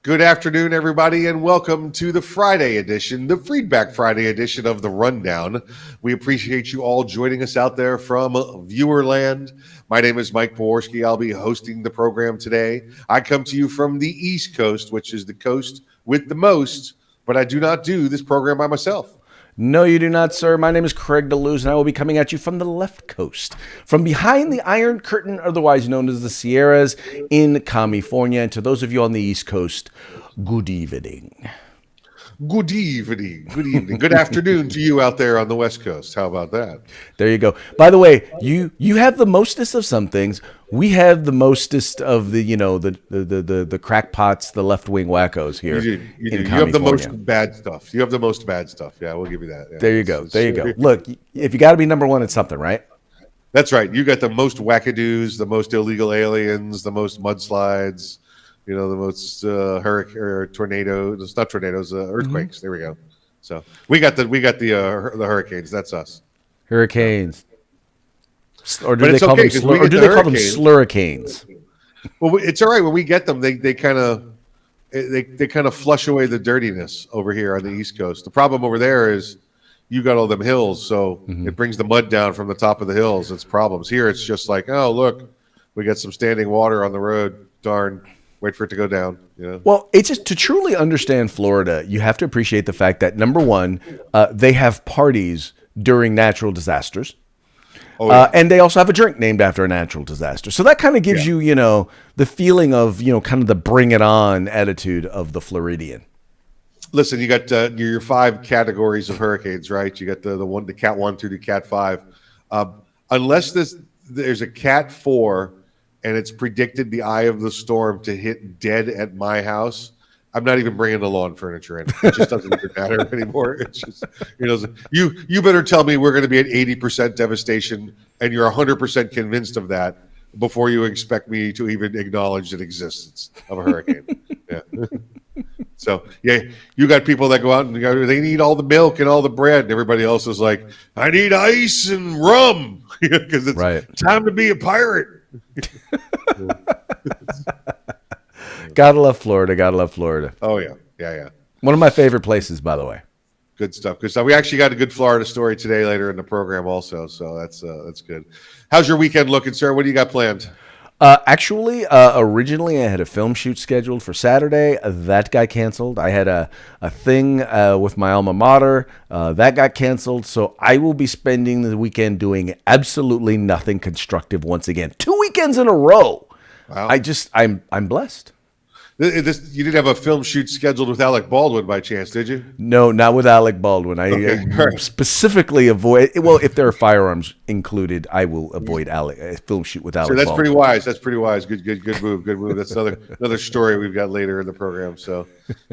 Good afternoon, everybody, and welcome to the Friday edition, the Feedback Friday edition of the Rundown. We appreciate you all joining us out there from Viewerland. My name is Mike Poworski. I'll be hosting the program today. I come to you from the East Coast, which is the coast with the most, but I do not do this program by myself. No, you do not, sir. My name is Craig DeLuz, and I will be coming at you from the left coast, from behind the Iron Curtain, otherwise known as the Sierras in California. And to those of you on the East Coast, good evening. Good evening. Good evening. Good afternoon to you out there on the West Coast. How about that? There you go. By the way, you have the mostest of some things. We have the mostest of the the crackpots, the left wing wackos here. You have the most bad stuff. You have the most bad stuff. Yeah, we'll give you that. Yeah. There you go. There you go. Look, if you got to be number one, it's something, right? That's right. You got the most wackadoos, the most illegal aliens, the most mudslides. The most hurricane or tornadoes. It's not tornadoes, earthquakes. Mm-hmm. There we go. So we got the hurricanes. That's us. Hurricanes. Or do they call them slurricanes? Well, it's all right when we get them. They kind of flush away the dirtiness over here on the East Coast. The problem over there is you got all them hills, so it brings the mud down from the top of the hills. It's problems. Here it's just like, oh look, we got some standing water on the road. Darn. Wait for it to go down. Well, it's just to truly understand Florida, you have to appreciate the fact that, number one, they have parties during natural disasters. Oh, yeah. And they also have a drink named after a natural disaster. So that kind of gives you, the feeling of, kind of the bring it on attitude of the Floridian. Listen, you got your 5 categories of hurricanes, right? You got the Cat 1 through the Cat 5. Unless there's a Cat 4 and it's predicted the eye of the storm to hit dead at my house, I'm not even bringing the lawn furniture in. It just doesn't even matter anymore. It's just, you better tell me we're going to be at 80% devastation and you're 100% convinced of that before you expect me to even acknowledge the existence of a hurricane. Yeah. So, you got people that go out and they need all the milk and all the bread, and everybody else is like, I need ice and rum because it's time to be a pirate. Gotta love Florida. Oh yeah. One of my favorite places, by the way. Good stuff. We actually got a good Florida story today later in the program also, so that's good. How's your weekend looking, sir? What do you got planned? Actually, originally I had a film shoot scheduled for Saturday. That got canceled. I had a thing with my alma mater. That got canceled. So I will be spending the weekend doing absolutely nothing constructive once again. 2 weekends in a row. Wow. I'm blessed. You didn't have a film shoot scheduled with Alec Baldwin by chance, did you? No, not with Alec Baldwin. I specifically avoid. Well, if there are firearms included, I will avoid a film shoot with Alec. So that's Baldwin. Pretty wise. Good move. That's another story we've got later in the program. So,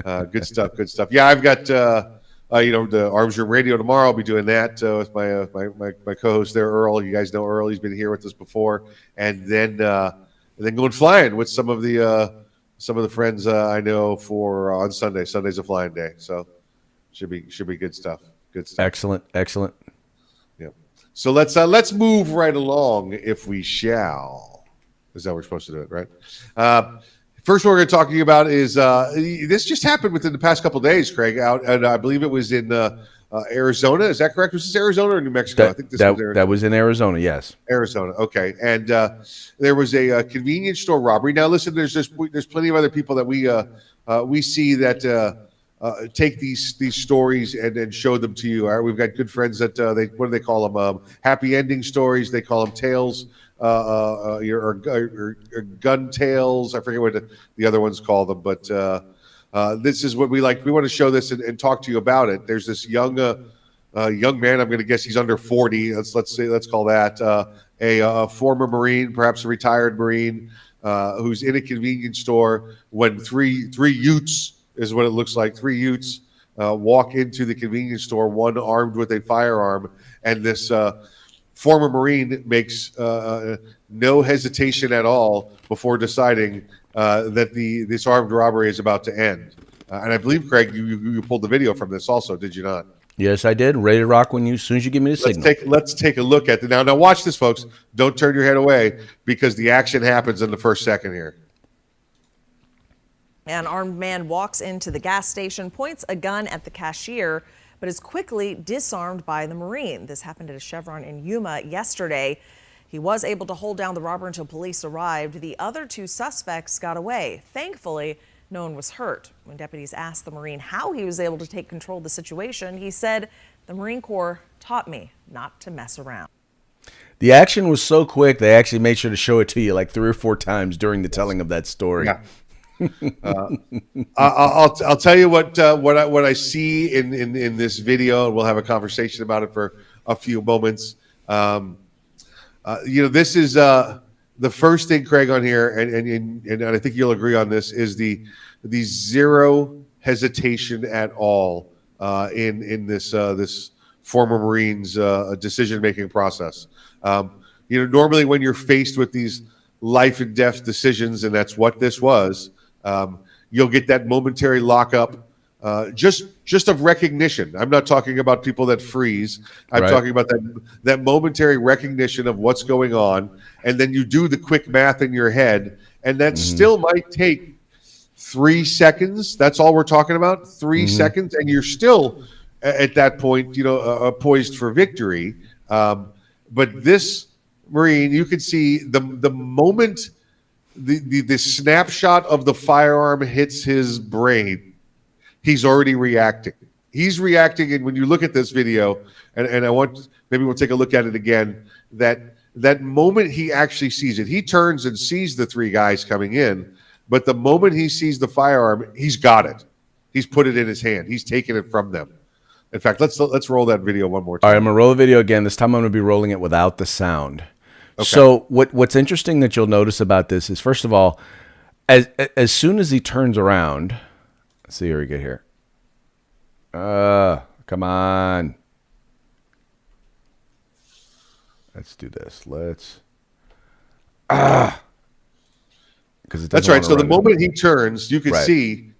good stuff. Yeah, I've got the Arms Room Radio tomorrow. I'll be doing that with my co-host there, Earl. You guys know Earl. He's been here with us before, and then going flying with some of the friends I know for on Sunday. Sunday's a flying day, so should be good stuff. Good stuff. Excellent. Yeah. So let's move right along, if we shall. Is that what we're supposed to do it, right? First, what we're going to talk to you about is this just happened within the past couple of days, Craig. And I believe it was in Arizona. Is that correct? Was this Arizona or New Mexico? I think this was Arizona. That was in Arizona, yes. Arizona, okay. And there was a convenience store robbery. Now, listen, there's plenty of other people that we see that take these stories and show them to you. We've got good friends that what do they call them? Happy ending stories. They call them tales. Or gun tales. I forget what the other ones call them, but this is what we like. We want to show this and talk to you about it. There's this young man. I'm going to guess he's under 40. Let's call that a former Marine, perhaps a retired Marine, who's in a convenience store when three Utes is what it looks like. 3 Utes walk into the convenience store, one armed with a firearm, and this former Marine makes no hesitation at all before deciding that this armed robbery is about to end. And I believe, Craig, you pulled the video from this also, did you not? Yes, I did. Ready to rock as soon as you give me the signal. Let's take a look at it. Now watch this, folks. Don't turn your head away because the action happens in the first second here. An armed man walks into the gas station, points a gun at the cashier, but is quickly disarmed by the Marine. This happened at a Chevron in Yuma yesterday. He was able to hold down the robber until police arrived. The other two suspects got away. Thankfully, no one was hurt. When deputies asked the Marine how he was able to take control of the situation, he said, "The Marine Corps taught me not to mess around." The action was so quick, they actually made sure to show it to you like 3 or 4 times during the telling of that story. Yeah. I'll tell you what I see in this video, and we'll have a conversation about it for a few moments. This is the first thing, Craig, on here, and I think you'll agree on this, is the zero hesitation at all in this former Marine's decision-making process. Normally when you're faced with these life and death decisions, and that's what this was, you'll get that momentary lockup, just of recognition. I'm not talking about people that freeze. I'm Right. talking about that momentary recognition of what's going on, and then you do the quick math in your head, and that still might take 3 seconds. That's all we're talking about, 3 seconds, and you're still at that point, poised for victory. But this Marine, you could see the moment the snapshot of the firearm hits his brain, he's already reacting. He's reacting, and when you look at this video, and maybe we'll take a look at it again, that moment he actually sees it, he turns and sees the 3 guys coming in, but the moment he sees the firearm, he's got it. He's put it in his hand. He's taken it from them. In fact, let's roll that video one more time. All right, I'm going to roll the video again. This time I'm going to be rolling it without the sound. Okay. So what's interesting that you'll notice about this is, first of all, as soon as he turns around, let's see here we get here. Come on. Let's do this. Because That's right. So the moment he turns, you can see.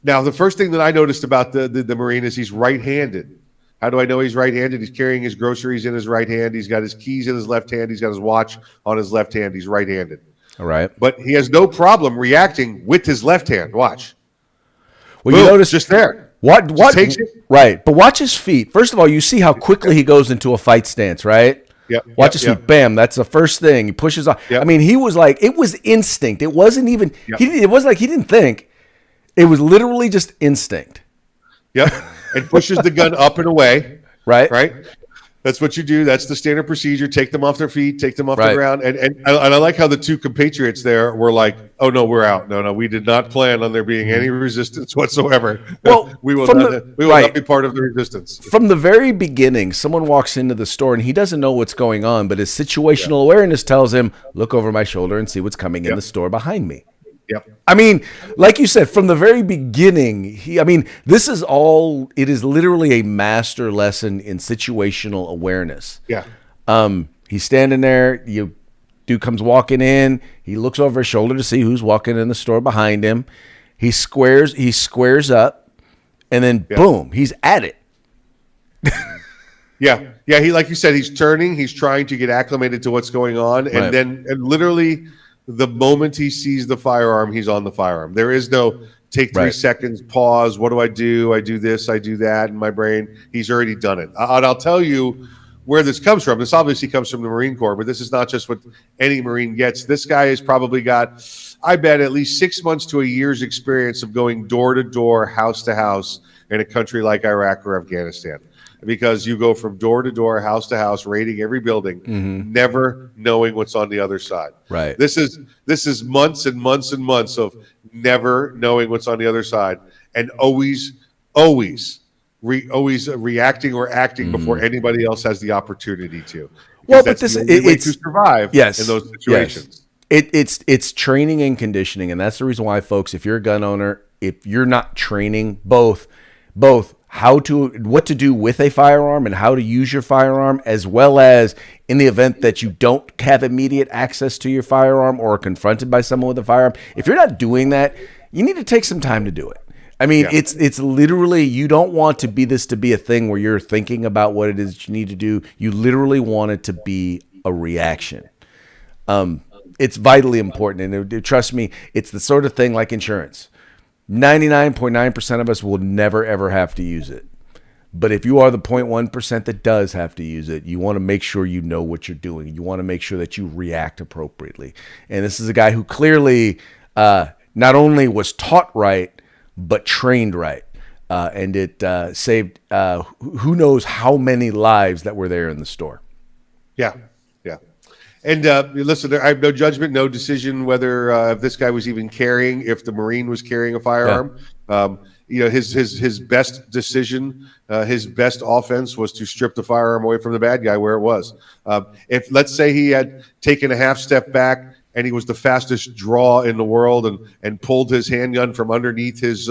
Now, the first thing that I noticed about the Marine is he's right-handed. How do I know he's right-handed? He's carrying his groceries in his right hand. He's got his keys in his left hand. He's got his watch on his left hand. He's right-handed. All right. But he has no problem reacting with his left hand. Watch. Well, Boom, you notice just there. What takes it. Right. But watch his feet. First of all, you see how quickly he goes into a fight stance, right? Yep. Watch his feet. Bam. That's the first thing. He pushes off. Yep. I mean, he was like, it was instinct. It wasn't even, it wasn't like he didn't think. It was literally just instinct. Yep. And pushes the gun up and away. Right. That's what you do. That's the standard procedure. Take them off their feet, take them off the ground. And I like how the 2 compatriots there were like, "Oh no, we're out. No, we did not plan on there being any resistance whatsoever. Well, we will not be part of the resistance." From the very beginning, someone walks into the store and he doesn't know what's going on, but his situational awareness tells him, "Look over my shoulder and see what's coming in the store behind me." Yep. I mean, like you said, from the very beginning, this is all, it is literally a master lesson in situational awareness. Yeah. He's standing there, dude comes walking in, he looks over his shoulder to see who's walking in the store behind him. He squares up, and then boom, he's at it. Yeah. He, like you said, he's turning, he's trying to get acclimated to what's going on, and literally the moment he sees the firearm, he's on the firearm. There is no take 3 seconds, pause. What do? I do this, I do that in my brain. He's already done it. And I'll tell you where this comes from. This obviously comes from the Marine Corps, but this is not just what any Marine gets. This guy has probably got, I bet, at least 6 months to a year's experience of going door to door, house to house in a country like Iraq or Afghanistan. Because you go from door to door, house to house, raiding every building, never knowing what's on the other side. Right. This is months and months and months of never knowing what's on the other side, and always reacting or acting before anybody else has the opportunity to. Well, but this it's to survive in those situations. It's training and conditioning, and that's the reason why, folks, if you're a gun owner, if you're not training both what to do with a firearm and how to use your firearm, as well as in the event that you don't have immediate access to your firearm or are confronted by someone with a firearm, if you're not doing that, you need to take some time to do it. I mean, it's literally, you don't want to be a thing where you're thinking about what it is that you need to do. You literally want it to be a reaction. it's vitally important. And trust me, it's the sort of thing like insurance. 99.9% of us will never, ever have to use it. But if you are the 0.1% that does have to use it, you want to make sure you know what you're doing. You want to make sure that you react appropriately. And this is a guy who clearly not only was taught right, but trained right. And it saved who knows how many lives that were there in the store. Yeah, yeah. And listen, I have no judgment, no decision whether if this guy was even carrying, if the Marine was carrying a firearm. Yeah. His best decision, his best offense was to strip the firearm away from the bad guy where it was. If let's say he had taken a half step back and he was the fastest draw in the world and pulled his handgun from underneath his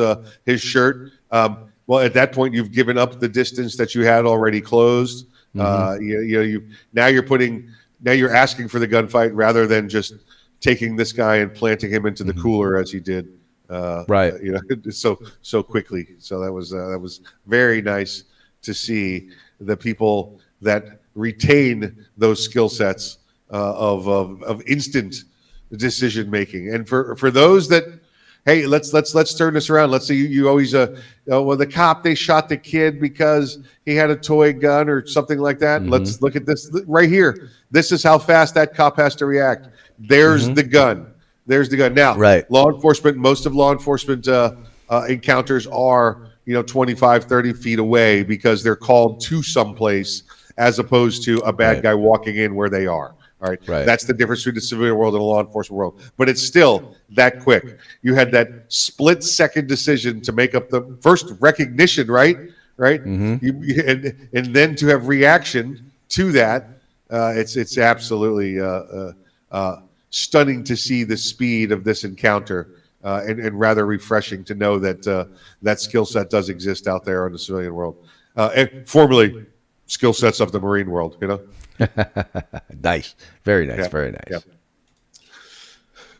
shirt, well, at that point you've given up the distance that you had already closed. Now you're asking for the gunfight rather than just taking this guy and planting him into the cooler as he did. Right. So quickly. So that was very nice to see the people that retain those skill sets of instant decision making. And for those that, hey, let's turn this around. Let's say you always well, the cop, they shot the kid because he had a toy gun or something like that. Let's look at this right here. This is how fast that cop has to react. There's the gun. There's the gun. Now, right. Most of law enforcement encounters are 25, 30 feet away because they're called to someplace as opposed to a bad guy walking in where they are. All right. That's the difference between the civilian world and the law enforcement world. But it's still that quick. You had that split-second decision to make up the first recognition, right? And then to have reaction to that. It's absolutely stunning to see the speed of this encounter, and rather refreshing to know that that skill set does exist out there in the civilian world, and formerly skill sets of the Marine world. Nice, very nice, Yeah. very nice. Yeah.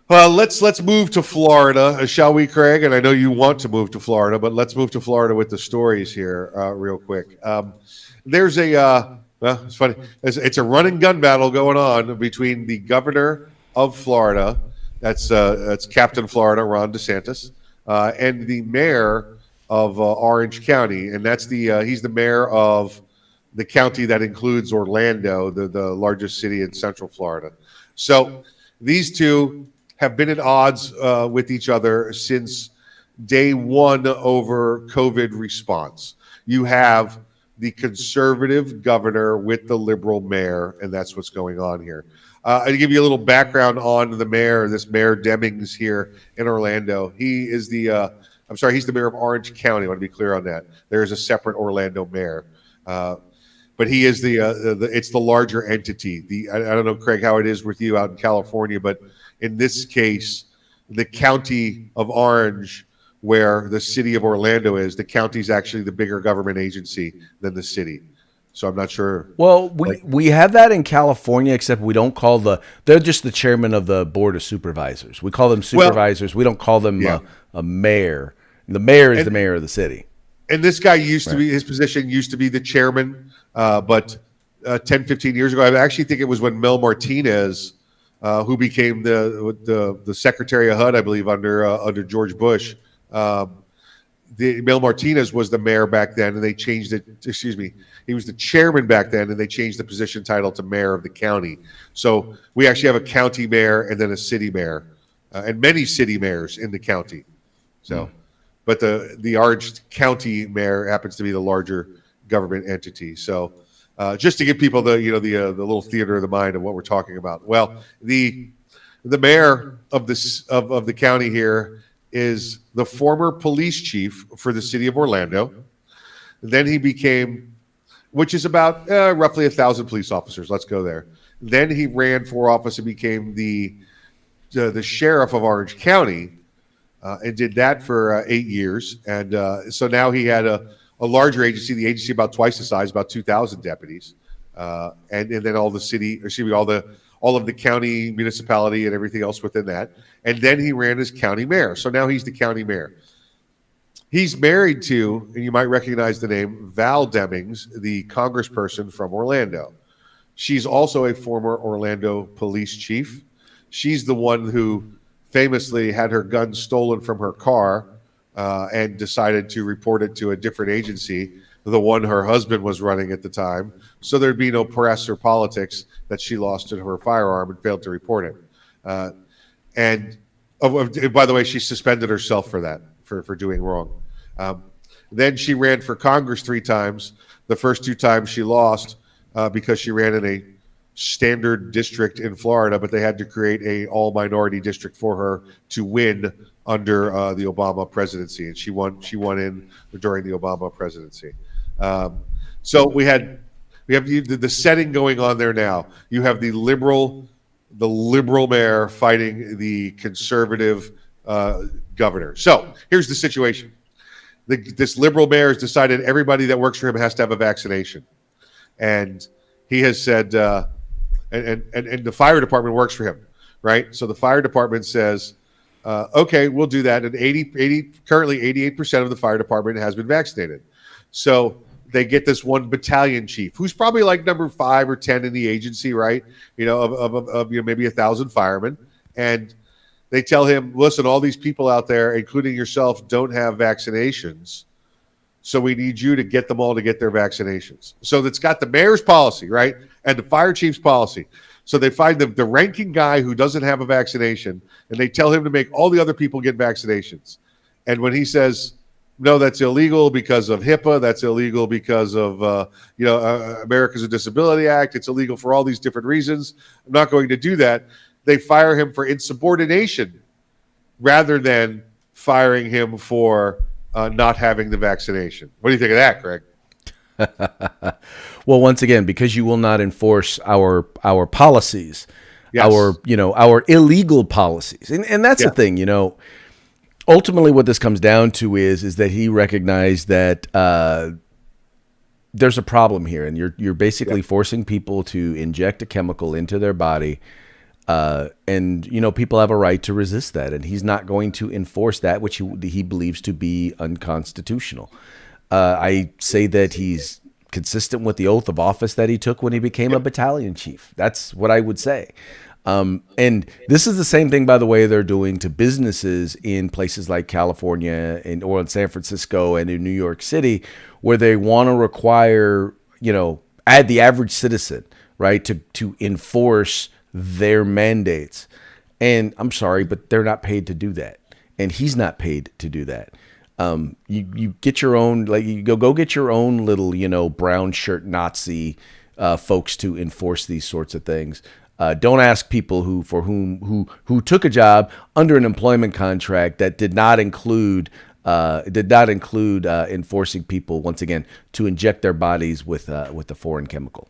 Let's move to Florida, shall we, Craig? And I know you want to move to Florida, but let's move to Florida with the stories here, real quick. There's well, it's funny. It's a run and gun battle going on between the governor of Florida, that's Captain Florida, Ron DeSantis, and the mayor of Orange County, and that's he's the mayor of the county that includes Orlando, the largest city in Central Florida. So these two have been at odds with each other since day one over COVID response. You have the conservative governor with the liberal mayor, and that's what's going on here. I'll give you a little background on the mayor, this Mayor Demings here in Orlando. He is he's the mayor of Orange County. I want to be clear on that. There is a separate Orlando mayor. But he is it's the larger entity. I don't know, Craig, how it is with you out in California, but in this case, the county of Orange, where the city of Orlando is, the county is actually the bigger government agency than the city. So I'm not sure. Well, we have that in California, except we don't call they're just the chairman of the board of supervisors. We call them supervisors. We don't call them a mayor. The mayor is the mayor of the city. And this guy his position used to be the chairman, but 10, 15 years ago, I actually think it was when Mel Martinez, who became the Secretary of HUD, I believe, under George Bush. Mel Martinez was the mayor back then, and they changed it. Excuse me, he was the chairman back then, and they changed the position title to mayor of the county. So we actually have a county mayor and then a city mayor, and many city mayors in the county. So, but the Orange County mayor happens to be the larger government entity. So, just to give people the little theater of the mind of what we're talking about. Well, the mayor of the county here is the former police chief for the city of Orlando. Then he became, which is about roughly 1,000 police officers. Let's go there. Then he ran for office and became the sheriff of Orange County, and did that for 8 years. And so now he had a larger agency, the agency about twice the size, about 2,000 deputies, and then all of the county, municipality, and everything else within that. And then he ran as county mayor. So now he's the county mayor. He's married to, and you might recognize the name, Val Demings, the congressperson from Orlando. She's also a former Orlando police chief. she's the one who famously had her gun stolen from her car and decided to report it to a different agency, the one her husband was running at the time. So there'd be no press or politics that she lost her firearm and failed to report it. And by the way, she suspended herself for that, for doing wrong. Then she ran for Congress 3 times. The first 2 times she lost because she ran in a standard district in Florida, but they had to create a all minority district for her to win under the Obama presidency, and she won in during the Obama presidency. So we have the setting going on there now. You have the liberal mayor fighting the conservative governor. So here's the situation. This liberal mayor has decided everybody that works for him has to have a vaccination. And he has said, and the fire department works for him, right? So the fire department says, okay, we'll do that. And currently 88% of the fire department has been vaccinated. So they get this one battalion chief, who's probably like number 5 or 10 in the agency, right? Of maybe 1,000 firemen. And they tell him, listen, all these people out there, including yourself, don't have vaccinations. So we need you to get them all to get their vaccinations. So that's got the mayor's policy, right? And the fire chief's policy. So they find the ranking guy who doesn't have a vaccination, and they tell him to make all the other people get vaccinations. And when he says, no, that's illegal because of HIPAA, that's illegal because of Americans with Disability Act, it's illegal for all these different reasons, I'm not going to do that, they fire him for insubordination rather than firing him for not having the vaccination. What do you think of that, Greg? Well, once again, because you will not enforce our policies, Yes. our illegal policies, and that's the thing, Ultimately, what this comes down to is that he recognized that there's a problem here, and you're basically forcing people to inject a chemical into their body, and people have a right to resist that, and he's not going to enforce that, which he believes to be unconstitutional. I say that he's consistent with the oath of office that he took when he became a battalion chief. That's what I would say. And this is the same thing, by the way, they're doing to businesses in places like California or in San Francisco and in New York City, where they want to require, add the average citizen, right, to enforce their mandates. And I'm sorry, but they're not paid to do that. And he's not paid to do that. You get your own, you go get your own little, brown shirt Nazi folks to enforce these sorts of things. Don't ask people who took a job under an employment contract that did not include enforcing people, once again, to inject their bodies with a foreign chemical.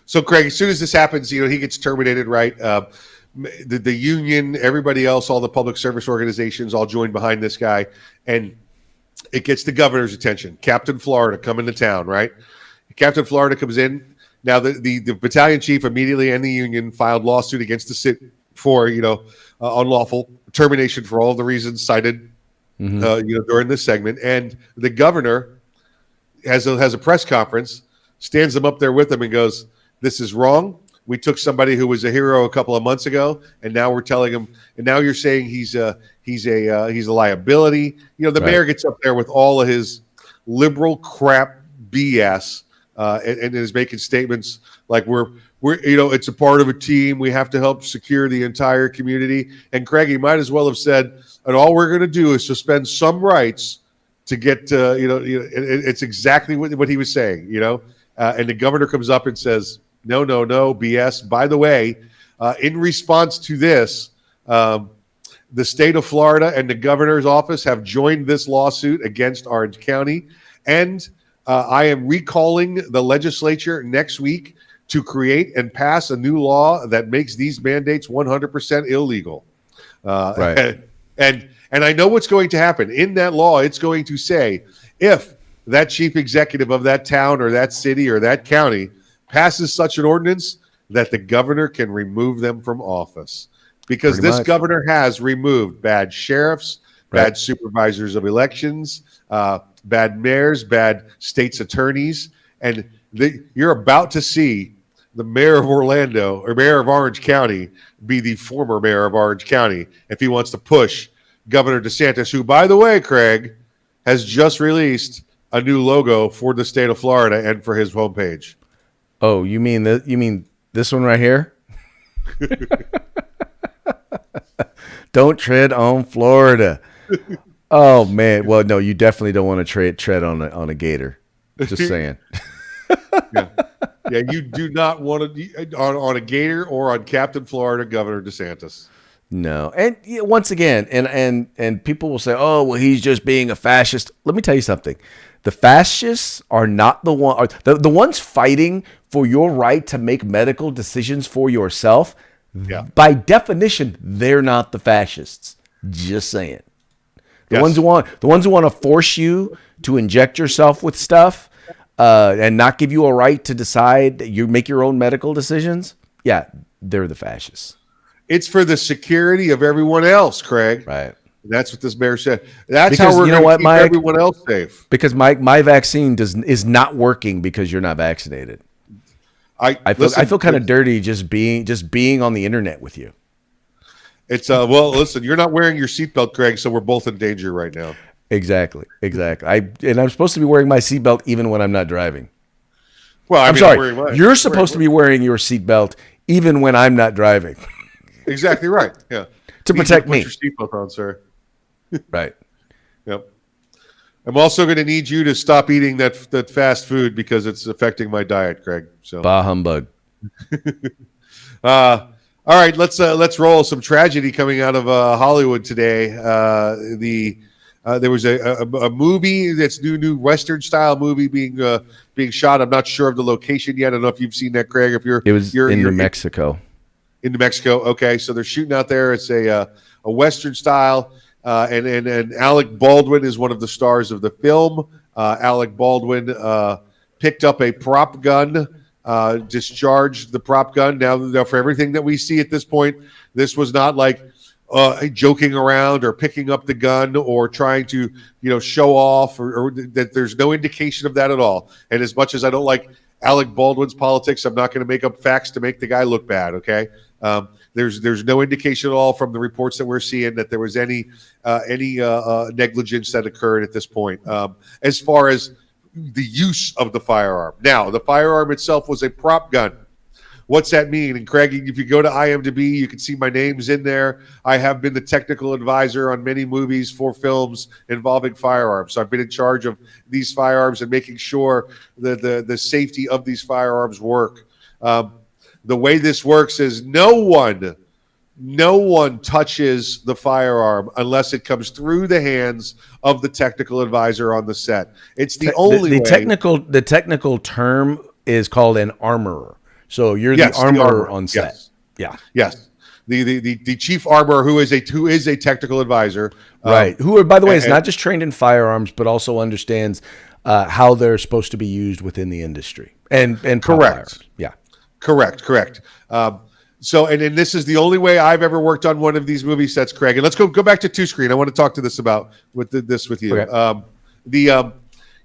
So, Craig, as soon as this happens, he gets terminated, right? The union, everybody else, all the public service organizations all join behind this guy, and it gets the governor's attention. Captain Florida coming to town, right? Captain Florida comes in. Now, the battalion chief immediately and the union filed lawsuit against the city for unlawful termination for all the reasons cited during this segment. And the governor has a press conference, stands them up there with him, and goes, "This is wrong. We took somebody who was a hero a couple of months ago, and now we're telling him. And now you're saying he's a liability." The mayor gets up there with all of his liberal crap BS. And is making statements like we're it's a part of a team. We have to help secure the entire community. And Craig, he might as well have said, and all we're going to do is suspend some rights to get it's exactly what he was saying. And the governor comes up and says, no, BS. By the way, in response to this, the state of Florida and the governor's office have joined this lawsuit against Orange County, and I am recalling the legislature next week to create and pass a new law that makes these mandates 100% illegal. Right. And I know what's going to happen. In that law, it's going to say if that chief executive of that town or that city or that county passes such an ordinance, that the governor can remove them from office. Because Pretty this much. governor has removed bad sheriffs, bad supervisors of elections, bad mayors, bad state's attorneys, and you're about to see the mayor of Orlando or mayor of Orange County be the former mayor of Orange County if he wants to push Governor DeSantis, who, by the way, Craig, has just released a new logo for the state of Florida and for his homepage. Oh, you mean this one right here? Don't tread on Florida. Oh man. Well, no, you definitely don't want to tread on a gator. Just saying. Yeah, you do not want to on a gator or on Captain Florida Governor DeSantis. No. And once again, and people will say, "Oh, well, he's just being a fascist." Let me tell you something. The fascists are not the the ones fighting for your right to make medical decisions for yourself. Yeah. By definition, they're not the fascists. Just saying. The ones who want to force you to inject yourself with stuff and not give you a right to decide, you make your own medical decisions. Yeah, they're the fascists. It's for the security of everyone else, Craig. Right. That's what this mayor said. That's Because how we're you know going what, to keep Mike? everyone else safe. Because my vaccine is not working because you're not vaccinated. I feel kind of dirty just being on the internet with you. It's well, listen, you're not wearing your seatbelt, Craig, so we're both in danger right now. Exactly. I'm supposed to be wearing my seatbelt even when I'm not driving. Well, I'm sorry. You're supposed to be wearing your seatbelt even when I'm not driving. Exactly right. Yeah. To protect me. Put your seatbelt on, sir. Right. Yep. I'm also going to need you to stop eating that fast food because it's affecting my diet, Craig. So. Bah humbug. All right, let's roll some tragedy coming out of Hollywood today. There was a movie that's new Western style movie being shot. I'm not sure of the location yet. I don't know if you've seen that, Craig. It was in New Mexico. In New Mexico, okay. So they're shooting out there. It's a Western style, and Alec Baldwin is one of the stars of the film. Alec Baldwin picked up a prop gun. Discharged the prop gun. Now, for everything that we see at this point, this was not like joking around or picking up the gun or trying to, show off or that. There's no indication of that at all. And as much as I don't like Alec Baldwin's politics, I'm not going to make up facts to make the guy look bad. Okay. There's no indication at all from the reports that we're seeing that there was any negligence that occurred at this point. As far as the use of the firearm. Now, the firearm itself was a prop gun. What's that mean? And Craig, if you go to IMDb, you can see my name's in there. I have been the technical advisor on many movies for films involving firearms. So I've been in charge of these firearms and making sure that the safety of these firearms work. The way this works is no one touches the firearm unless it comes through the hands of the technical advisor on the set. It's the only way. The technical term is called an armorer. So you're the armorer on set. Yes. Yes. The chief armorer who is a technical advisor. Right. Who, by the way, is not just trained in firearms, but also understands how they're supposed to be used within the industry. And correct. Firearms. Yeah. Correct. So, and this is the only way I've ever worked on one of these movie sets, Craig. And let's go back to two screen. I want to talk to this with you. Okay.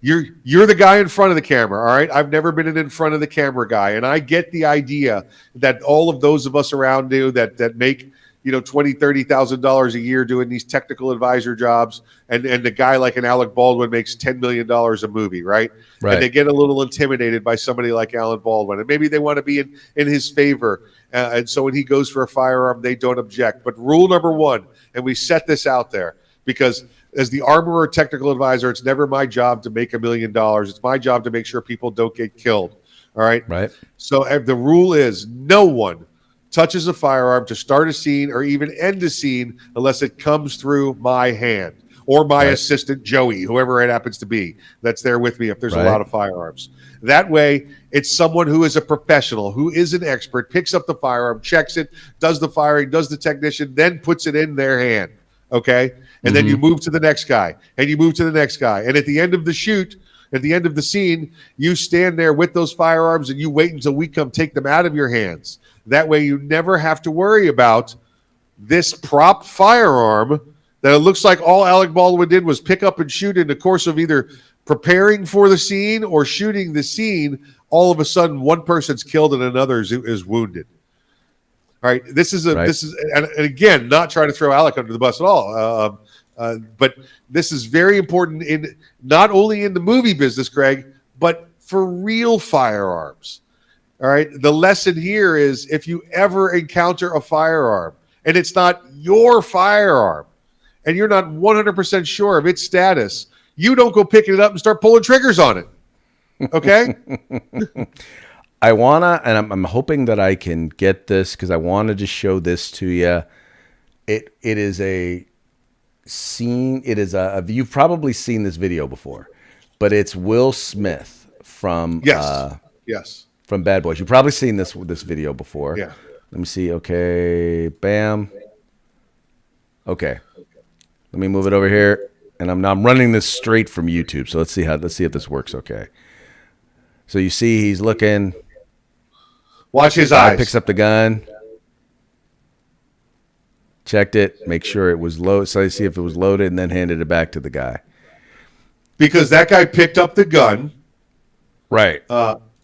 You're the guy in front of the camera. All right. I've never been an in front of the camera guy, and I get the idea that all of those of us around you that make $20,000-$30,000 a year doing these technical advisor jobs, and the guy like an Alec Baldwin makes $10 million a movie, right? And they get a little intimidated by somebody like Alec Baldwin, and maybe they want to be in his favor. And so when he goes for a firearm, they don't object. But rule number one, and we set this out there because as the armorer technical advisor, it's never my job to make $1 million. It's my job to make sure people don't get killed. All right. Right. So the rule is no one touches a firearm to start a scene or even end a scene unless it comes through my hand or my assistant, Joey, whoever it happens to be that's there with me if there's a lot of firearms. That way, it's someone who is a professional, who is an expert, picks up the firearm, checks it, does the firing, does the technician, then puts it in their hand, okay? And then you move to the next guy, and you move to the next guy. And at the end of the shoot, at the end of the scene, you stand there with those firearms and you wait until we come take them out of your hands. That way you never have to worry about this prop firearm that it looks like all Alec Baldwin did was pick up and shoot in the course of either preparing for the scene or shooting the scene, all of a sudden one person's killed and another is wounded. All right, this is and again, not trying to throw Alec under the bus at all, but this is very important in not only in the movie business, Craig, but for real firearms. All right, the lesson here is if you ever encounter a firearm and it's not your firearm and you're not 100% sure of its status, you don't go picking it up and start pulling triggers on it. Okay? I wanna, and I'm hoping that I can get this because I wanted to show this to you. It is a scene. It is a. You've probably seen this video before, but it's Will Smith from yes from Bad Boys. You've probably seen this video before. Yeah. Let me see. Okay, bam. Okay, let me move it over here, and I'm running this straight from YouTube. So let's see if this works. Okay. So you see, he's looking. Watch his Guy eyes. picks up the gun. Checked it. Make sure it was loaded. So I see if it was loaded, and then handed it back to the guy. Because that guy picked up the gun, Right.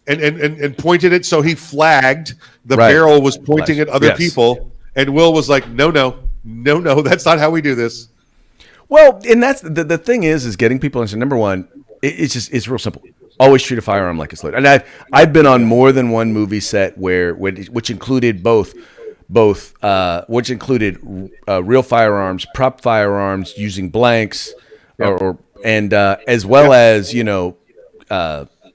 and pointed it, so he flagged. The Right. barrel was pointing at other Yes. people, and Will was like, "No, that's not how we do this." Well, and that's the thing is getting people into number one. It's real simple. Always treat a firearm like it's loaded. And I've been on more than one movie set which included which included real firearms, prop firearms using blanks, as well as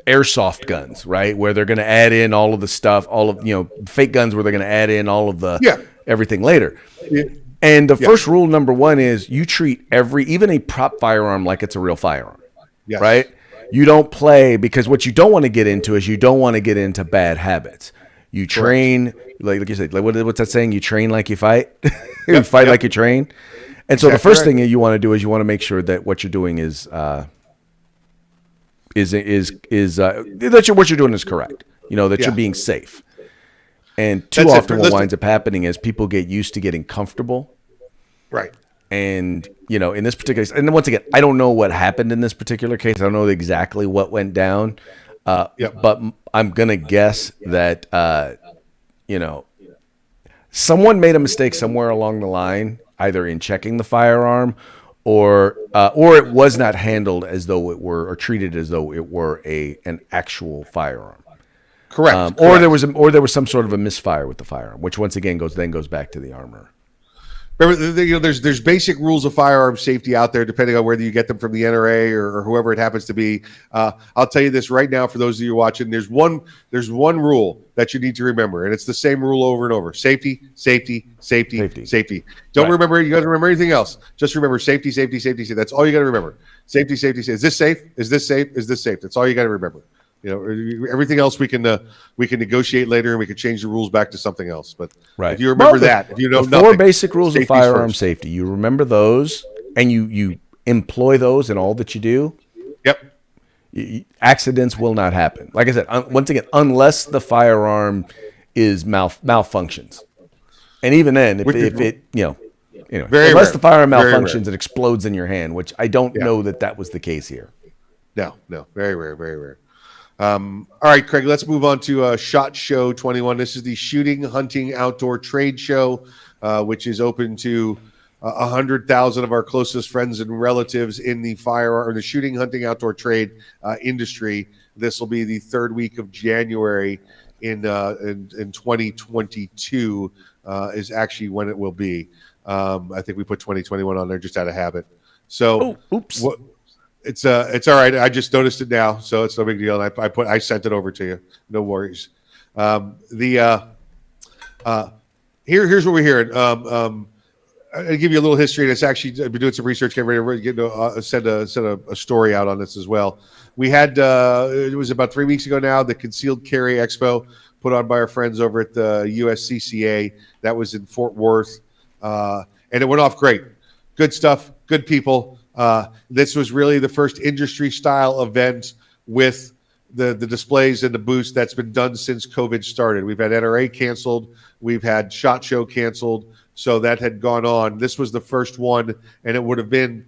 airsoft guns, right? Where they're going to add in all of the stuff, all of fake guns where they're going to add in all of the everything later. Yeah. And the first rule, number one, is you treat even a prop firearm like it's a real firearm, right? You don't play, because what you don't want to get into is you don't want to get into bad habits. You train, like you said, what's that saying? You train like you fight. You fight like you train. And so the first thing you want to do is you want to make sure that what you're doing is that what you're doing is correct. That you're being safe. And too often what winds up happening is people get used to getting comfortable. Right. And, in this particular case, and once again, I don't know what happened in this particular case. I don't know exactly what went down. But I'm going to guess that, someone made a mistake somewhere along the line, either in checking the firearm or it was not handled as though it were, or treated as though it were an actual firearm. Correct. Or there was some sort of a misfire with the firearm, which once again goes back to the armor. Remember, there's basic rules of firearm safety out there, depending on whether you get them from the NRA or whoever it happens to be. I'll tell you this right now, for those of you watching, there's one rule that you need to remember, and it's the same rule over and over: safety, safety, safety, safety. Don't remember. You got to remember anything else. Just remember safety, safety, safety, safety. That's all you got to remember. Safety, safety, safety. Is this safe? Is this safe? Is this safe? That's all you got to remember. Everything else we can negotiate later, and we can change the rules back to something else. But if you remember if you know the four basic rules of firearm safety, you remember those, and you employ those in all that you do. Yep. Accidents will not happen. Like I said, once again, unless the firearm is malfunctions, and even then, if it unless the firearm malfunctions, it explodes in your hand, which I don't know that was the case here. No, very rare, very rare. All right, Craig, let's move on to SHOT Show 21. This is the Shooting, Hunting, Outdoor Trade Show, which is open to 100,000 of our closest friends and relatives in the the shooting, hunting, outdoor trade industry. This will be the third week of January in 2022 is actually when it will be. I think we put 2021 on there just out of habit. So, oops. It's all right. I just noticed it now, so it's no big deal. And I sent it over to you. No worries. Here's what we're hearing. I'll give you a little history. And it's actually, I've been doing some research, getting ready to send a story out on this as well. We had it was about 3 weeks ago now, the Concealed Carry Expo put on by our friends over at the USCCA. That was in Fort Worth, and it went off great. Good stuff. Good people. This was really the first industry style event with the displays and the booths that's been done since COVID started. We've had NRA canceled. We've had SHOT Show canceled. So that had gone on. This was the first one, and it would have been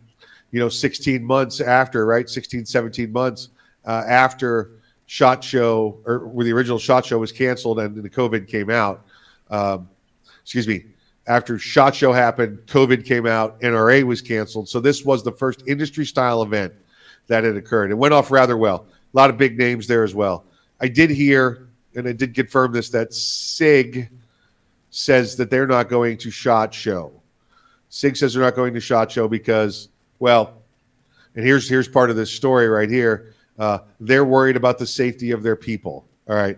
16 months after, right? 16, 17 months after SHOT Show, or where the original SHOT Show was canceled and the COVID came out. Excuse me. After SHOT Show happened, COVID came out, NRA was canceled. So this was the first industry-style event that had occurred. It went off rather well. A lot of big names there as well. I did hear, and I did confirm this, that SIG says that they're not going to SHOT Show. SIG says they're not going to SHOT Show because, well, and here's part of this story right here. They're worried about the safety of their people. All right.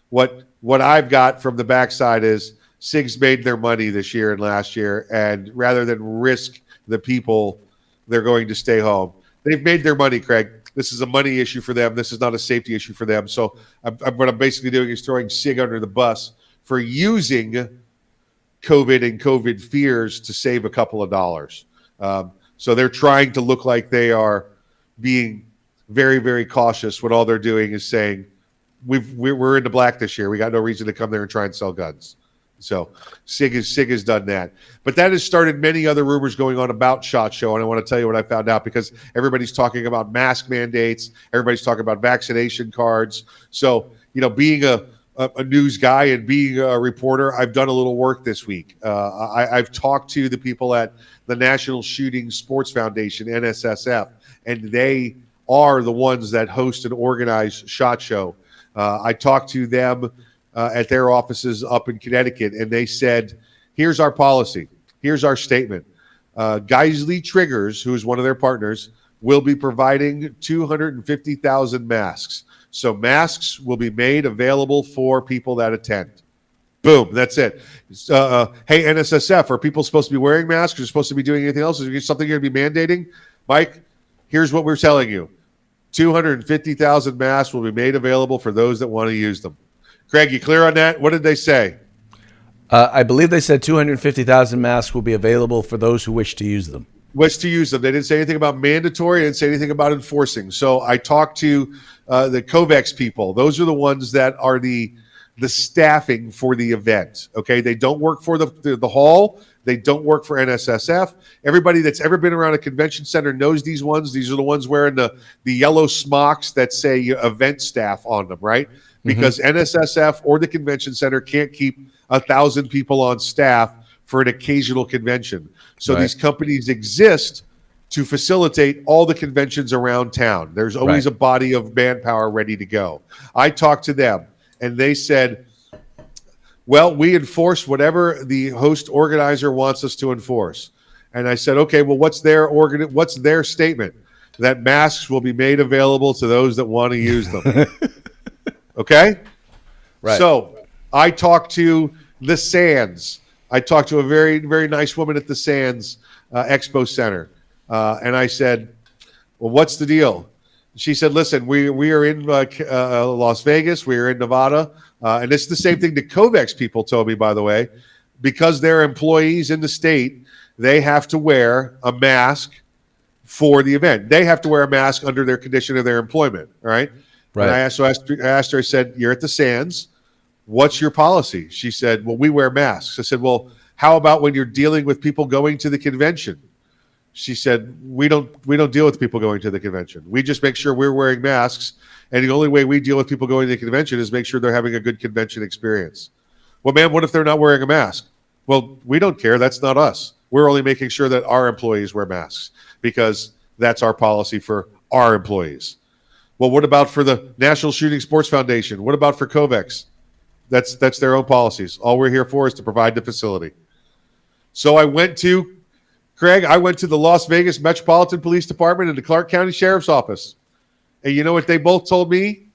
What I've got from the backside is SIG's made their money this year and last year, and rather than risk the people, they're going to stay home. They've made their money, Craig. This is a money issue for them. This is not a safety issue for them. So what I'm basically doing is throwing SIG under the bus for using COVID and COVID fears to save a couple of dollars. So they're trying to look like they are being very, very cautious when all they're doing is saying, we're in the black this year. We got no reason to come there and try and sell guns. So SIG has done that. But that has started many other rumors going on about SHOT Show, and I want to tell you what I found out, because everybody's talking about mask mandates. Everybody's talking about vaccination cards. So, being a news guy and being a reporter, I've done a little work this week. I've talked to the people at the National Shooting Sports Foundation, NSSF, and they are the ones that host and organize SHOT Show. I talked to them at their offices up in Connecticut, and they said, here's our policy. Here's our statement. Geisley Triggers, who is one of their partners, will be providing 250,000 masks. So masks will be made available for people that attend. Boom, that's it. Hey, NSSF, are people supposed to be wearing masks? Are you supposed to be doing anything else? Is there something you're going to be mandating? Mike, here's what we're telling you. 250,000 masks will be made available for those that want to use them. Craig, you clear on that? What did they say? I believe they said 250,000 masks will be available for those who wish to use them. Wish to use them. They didn't say anything about mandatory. They didn't say anything about enforcing. So I talked to the COVEX people. Those are the ones that are the staffing for the event. Okay, they don't work for the hall. They don't work for NSSF. Everybody that's ever been around a convention center knows these ones. These are the ones wearing the yellow smocks that say event staff on them, right? Because NSSF or the convention center can't keep 1,000 people on staff for an occasional convention. So these companies exist to facilitate all the conventions around town. There's always a body of manpower ready to go. I talked to them, and they said, well, we enforce whatever the host organizer wants us to enforce. And I said, okay, well, what's their statement? That masks will be made available to those that want to use them. Okay? Right. So I talked to the Sands. I talked to a very, very nice woman at the Sands Expo Center. And I said, well, what's the deal? She said, listen, we are in Las Vegas. We are in Nevada. And it's the same thing the COVEX people told me, by the way. Because they're employees in the state, they have to wear a mask for the event. They have to wear a mask under their condition of their employment, all right? Right. And I asked her, I said, you're at the Sands. What's your policy? She said, well, we wear masks. I said, well, how about when you're dealing with people going to the convention? She said, we don't deal with people going to the convention. We just make sure we're wearing masks. And the only way we deal with people going to the convention is make sure they're having a good convention experience. Well, ma'am, what if they're not wearing a mask? Well, we don't care. That's not us. We're only making sure that our employees wear masks because that's our policy for our employees. Well, what about for the National Shooting Sports Foundation? What about for COVEX? That's their own policies. All we're here for is to provide the facility. So I went to the Las Vegas Metropolitan Police Department and the Clark County Sheriff's Office. And you know what they both told me?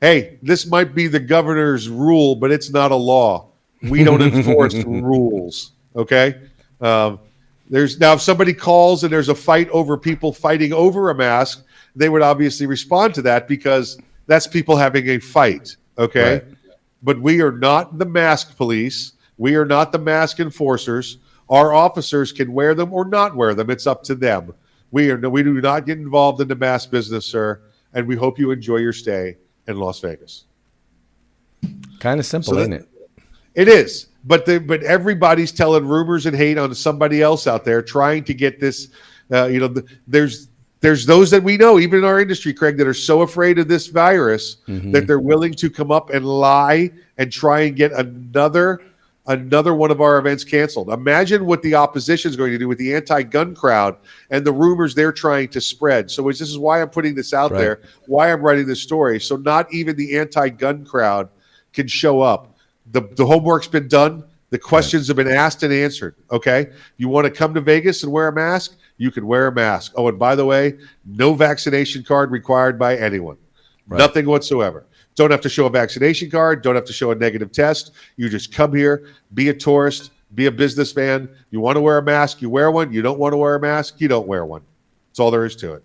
Hey, this might be the governor's rule, but it's not a law. We don't enforce rules, okay? There's now, if somebody calls and there's a fight over people fighting over a mask, they would obviously respond to that because that's people having a fight, okay? Right. But we are not the mask police. We are not the mask enforcers. Our officers can wear them or not wear them. It's up to them. We do not get involved in the mask business, sir, and we hope you enjoy your stay in Las Vegas. Kind of simple, isn't it? It is, but everybody's telling rumors and hate on somebody else out there, trying to get this There's those that we know, even in our industry, Craig, that are so afraid of this virus that they're willing to come up and lie and try and get another one of our events canceled. Imagine what the opposition is going to do with the anti-gun crowd and the rumors they're trying to spread. So this is why I'm putting this out there, why I'm writing this story. So not even the anti-gun crowd can show up. The homework's been done. The questions have been asked and answered. Okay. You want to come to Vegas and wear a mask? You can wear a mask. Oh, and by the way, no vaccination card required by anyone. Nothing whatsoever. Don't have to show a vaccination card. Don't have to show a negative test. You just come here, be a tourist, be a businessman. You want to wear a mask, you wear one. You don't want to wear a mask, you don't wear one. That's all there is to it.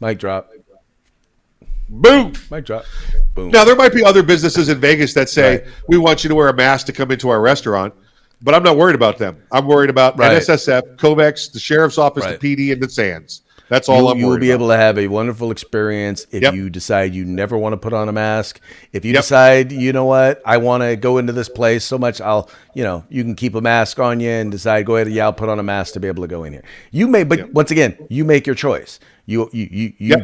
Mic drop. Boom. Mic drop. Boom. Now, there might be other businesses in Vegas that say, we want you to wear a mask to come into our restaurant, but I'm not worried about them. I'm worried about NSSF, COVEX, the Sheriff's Office, the PD, and the SANS. That's all I'm worried about. You will be able to have a wonderful experience if you decide you never want to put on a mask. If you decide, you know what, I want to go into this place so much, you can keep a mask on you and decide, go ahead, I'll put on a mask to be able to go in here. You may, but once again, you make your choice. You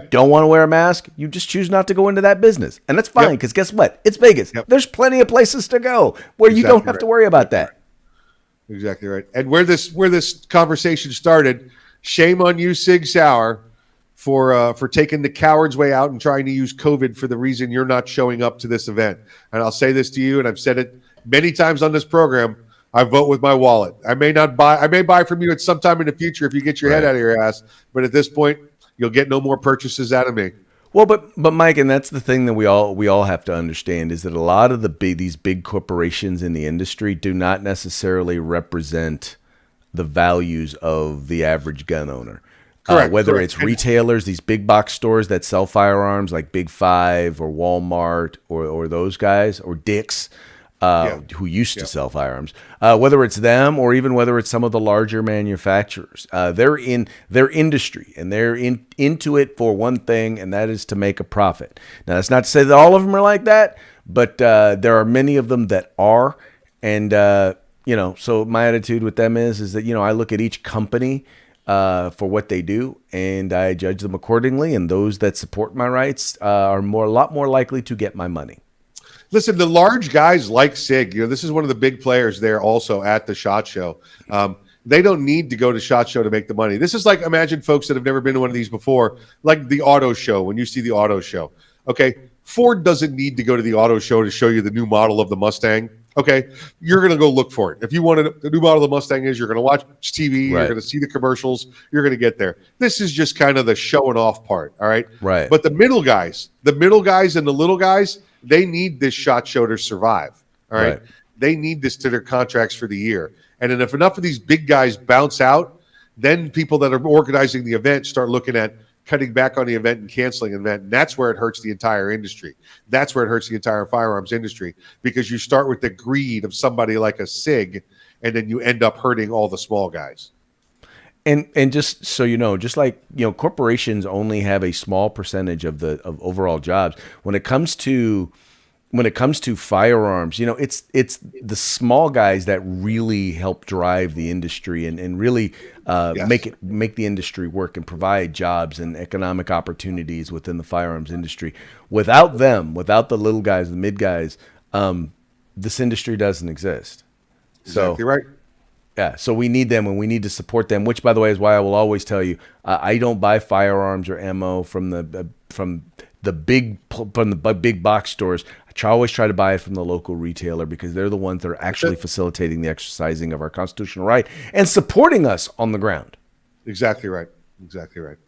don't want to wear a mask, you just choose not to go into that business. And that's fine, because guess what? It's Vegas. There's plenty of places to go where you don't have to worry about that. Exactly right. And where this conversation started, shame on you, Sig Sauer, for taking the coward's way out and trying to use COVID for the reason you're not showing up to this event. And I'll say this to you, and I've said it many times on this program, I vote with my wallet. I may buy from you at some time in the future if you get your head out of your ass, but at this point, you'll get no more purchases out of me. Well, but Mike, and that's the thing that we all have to understand is that a lot of these big corporations in the industry do not necessarily represent the values of the average gun owner. Correct. Whether it's retailers, these big box stores that sell firearms like Big Five or Walmart or those guys, or Dick's, who used to sell firearms, whether it's them or even whether it's some of the larger manufacturers, they're in their industry and they're into it for one thing, and that is to make a profit. Now, that's not to say that all of them are like that, but there are many of them that are. And, so my attitude with them is that, I look at each company for what they do and I judge them accordingly. And those that support my rights are a lot more likely to get my money. Listen, the large guys like Sig, this is one of the big players there also at the SHOT Show. They don't need to go to SHOT Show to make the money. This is like, imagine folks that have never been to one of these before, like the auto show, when you see the auto show. Okay, Ford doesn't need to go to the auto show to show you the new model of the Mustang. Okay, you're going to go look for it. If you want the new model of the Mustang you're going to watch TV, you're going to see the commercials, you're going to get there. This is just kind of the showing off part, all right? Right. But the middle guys and the little guys, they need this SHOT Show to survive, all right? They need this to their contracts for the year. And then if enough of these big guys bounce out, then people that are organizing the event start looking at cutting back on the event and canceling an event. And that's where it hurts the entire industry. That's where it hurts the entire firearms industry, because you start with the greed of somebody like a Sig, and then you end up hurting all the small guys. And just so you know, just like, corporations only have a small percentage of overall jobs. When it comes to firearms, it's the small guys that really help drive the industry and really make the industry work and provide jobs and economic opportunities within the firearms industry. Without them, without the little guys, the mid guys, this industry doesn't exist. Exactly right. Yeah, so we need them and we need to support them, which, by the way, is why I will always tell you, I don't buy firearms or ammo from the big box stores. I always try to buy it from the local retailer, because they're the ones that are actually facilitating the exercising of our constitutional right and supporting us on the ground. Exactly right. Exactly right.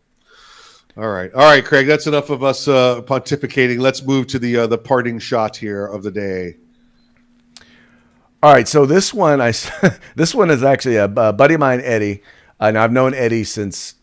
All right, Craig, that's enough of us pontificating. Let's move to the parting shot here of the day. All right, so this one this one is actually a buddy of mine, Eddie, and I've known Eddie since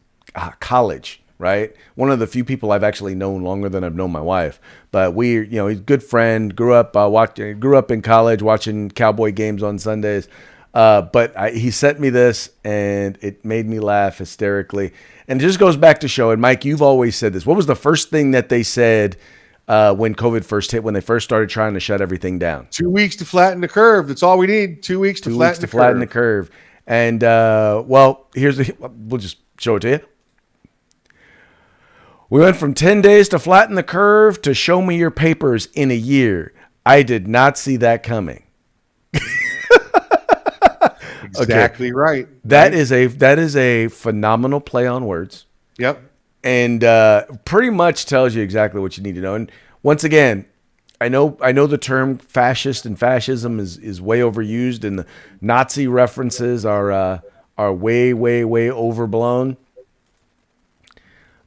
college. Right, one of the few people I've actually known longer than I've known my wife. But he's a good friend. Grew up in college watching Cowboy games on Sundays. But he sent me this, and it made me laugh hysterically. And it just goes back to show. And Mike, you've always said this. What was the first thing that they said when COVID first hit, when they first started trying to shut everything down? 2 weeks to flatten the curve. That's all we need. 2 weeks to flatten the curve. And we'll just Show it to you. We went from 10 days to flatten the curve to show me your papers in a year. I did not see that coming. Exactly right. That is a phenomenal play on words. Yep. And pretty much tells you exactly what you need to know. And once again, I know the term fascist and fascism is way overused, and the Nazi references are way overblown.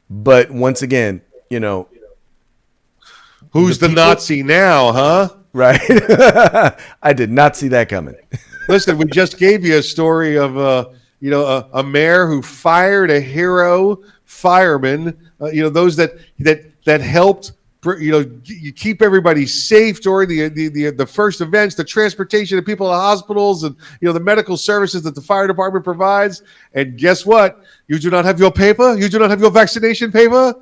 But once again, who's the Nazi now, huh? Right? I did not see that coming. Listen, we just gave you a story of a mayor who fired a hero fireman. Those that helped. You keep everybody safe during the first events, the transportation of people to hospitals, and the medical services that the fire department provides. And guess what? You do not have your paper. You do not have your vaccination paper.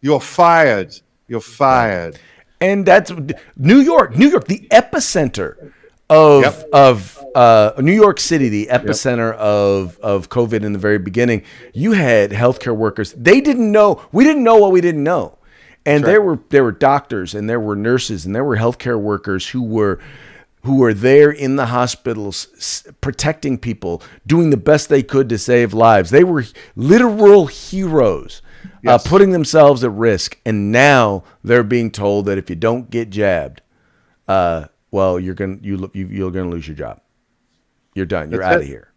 You're fired. You're fired. And that's New York, the epicenter of New York City, the epicenter of COVID in the very beginning. You had healthcare workers. They didn't know. We didn't know what we didn't know. And there were doctors, and there were nurses, and there were healthcare workers who were there in the hospitals protecting people, doing the best they could to save lives. They were literal heroes, putting themselves at risk. And now they're being told that if you don't get jabbed, you're gonna lose your job. You're done. You're out of here.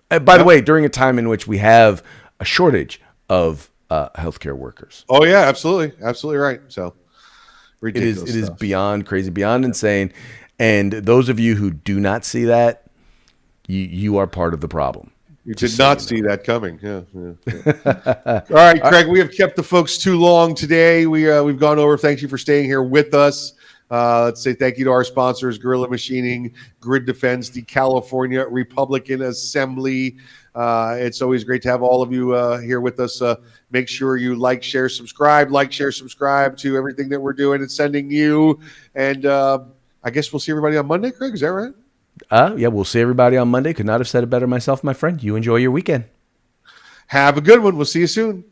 By the way, during a time in which we have a shortage of healthcare workers. Oh yeah, absolutely right. So ridiculous. It is beyond crazy, beyond insane. And those of you who do not see that, you are part of the problem. You did not see that coming. Yeah. All right, Craig, we have kept the folks too long today. We've gone over. Thank you for staying here with us. Let's say thank you to our sponsors, Guerrilla Machining, Grid Defense, the California Republican Assembly. It's always great to have all of you here with us. Make sure you like, share, subscribe to everything that we're doing and sending you. And I guess we'll see everybody on Monday, Craig. Is that right? Yeah, we'll see everybody on Monday. Could not have said it better myself, my friend. You enjoy your weekend. Have a good one. We'll see you soon.